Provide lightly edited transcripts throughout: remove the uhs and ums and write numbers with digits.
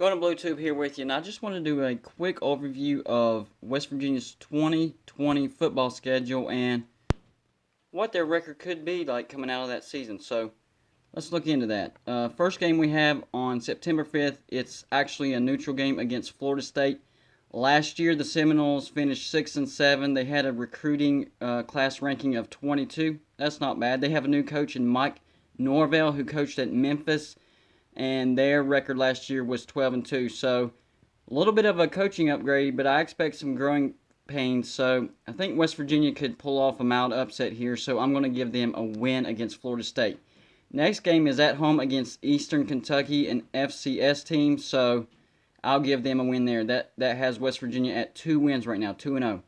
Golden Blue Tube here with you, and I just want to do a quick overview of West Virginia's 2020 football schedule and what their record could be like coming out of that season. So let's look into that. First game we have on September 5th. It's actually a neutral game against Florida State. Last year the Seminoles finished 6-7. They had a recruiting class ranking of 22. That's not bad. They have a new coach in Mike Norvell who coached at Memphis, and their record last year was 12-2. So a little bit of a coaching upgrade, but I expect some growing pains. So I think West Virginia could pull off a mild upset here. So I'm going to give them a win against Florida State. Next game is at home against Eastern Kentucky, an FCS team. So I'll give them a win there. That has West Virginia at 2 wins right now, 2-0.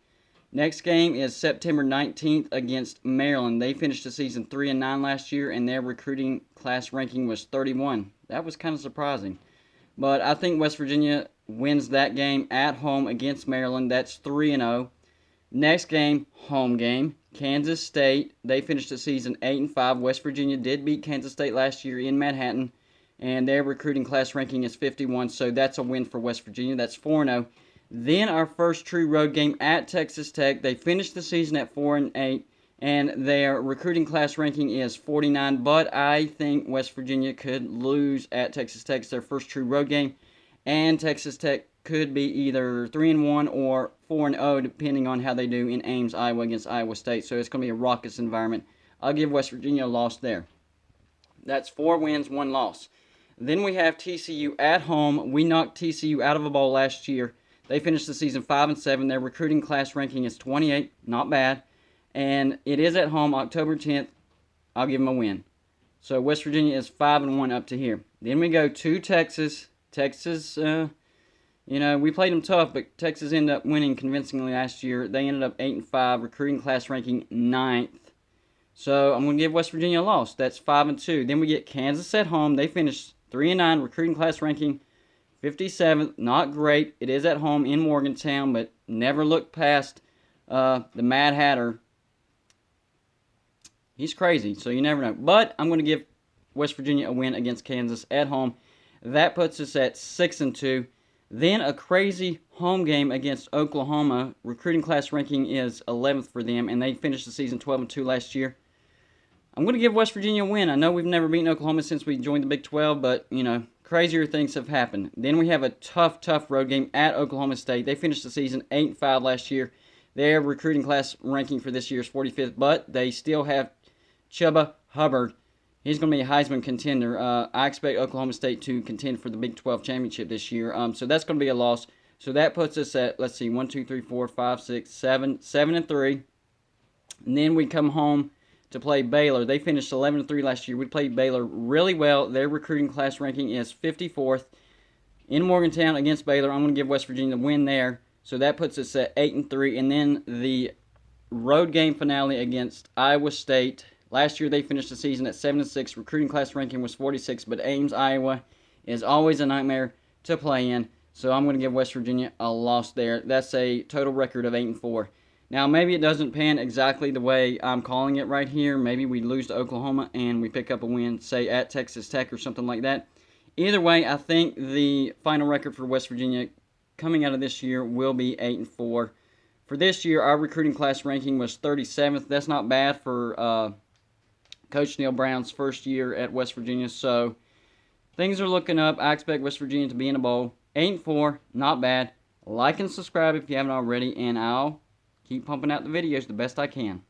Next game is September 19th against Maryland. They finished the season 3-9 last year, and their recruiting class ranking was 31. That was kind of surprising. But I think West Virginia wins that game at home against Maryland. That's 3-0. Next game, home game, Kansas State. They finished the season 8-5. West Virginia did beat Kansas State last year in Manhattan, and their recruiting class ranking is 51. So that's a win for West Virginia. That's 4-0. Then our first true road game at Texas Tech. They finished the season at 4-8, and their recruiting class ranking is 49. But I think West Virginia could lose at Texas Tech. It's their first true road game, and Texas Tech could be either 3-1 or 4-0, depending on how they do in Ames, Iowa against Iowa State. So it's going to be a raucous environment. I'll give West Virginia a loss there. That's 4 wins, 1 loss. Then we have TCU at home. We knocked TCU out of a bowl last year. They finished the season 5-7. Their recruiting class ranking is 28, not bad. And it is at home, October 10th. I'll give them a win. So West Virginia is 5-1 up to here. Then we go to Texas. Texas, we played them tough, but Texas ended up winning convincingly last year. They ended up 8-5, recruiting class ranking 9th. So I'm going to give West Virginia a loss. That's 5-2. Then we get Kansas at home. They finished 3-9, recruiting class ranking 57th, not great. It is at home in Morgantown, but never look past the Mad Hatter. He's crazy, so you never know. But I'm going to give West Virginia a win against Kansas at home. That puts us at 6-2. Then a crazy home game against Oklahoma. Recruiting class ranking is 11th for them, and they finished the season 12-2 last year. I'm going to give West Virginia a win. I know we've never beaten Oklahoma since we joined the Big 12, but, crazier things have happened. Then we have a tough road game at Oklahoma State. They finished the season 8-5 last year. Their recruiting class ranking for this year is 45th, but they still have Chuba Hubbard. He's going to be a Heisman contender. I expect Oklahoma State to contend for the Big 12 championship this year. So that's going to be a loss. So that puts us at, 1, 2, 3, 4, 5, 6, 7, 7-3. And then we come home to play Baylor. They finished 11-3 last year. We played Baylor really well. Their recruiting class ranking is 54th. In Morgantown against Baylor, I'm going to give West Virginia the win there. So that puts us at 8-3. And then the road game finale against Iowa State. Last year they finished the season at 7-6. Recruiting class ranking was 46, but Ames, Iowa is always a nightmare to play in. So I'm going to give West Virginia a loss there. That's a total record of 8-4. Now, maybe it doesn't pan exactly the way I'm calling it right here. Maybe we lose to Oklahoma and we pick up a win, say, at Texas Tech or something like that. Either way, I think the final record for West Virginia coming out of this year will be 8-4. For this year, our recruiting class ranking was 37th. That's not bad for Coach Neil Brown's first year at West Virginia. So things are looking up. I expect West Virginia to be in a bowl. 8-4, not bad. Like and subscribe if you haven't already, and I'll keep pumping out the videos the best I can.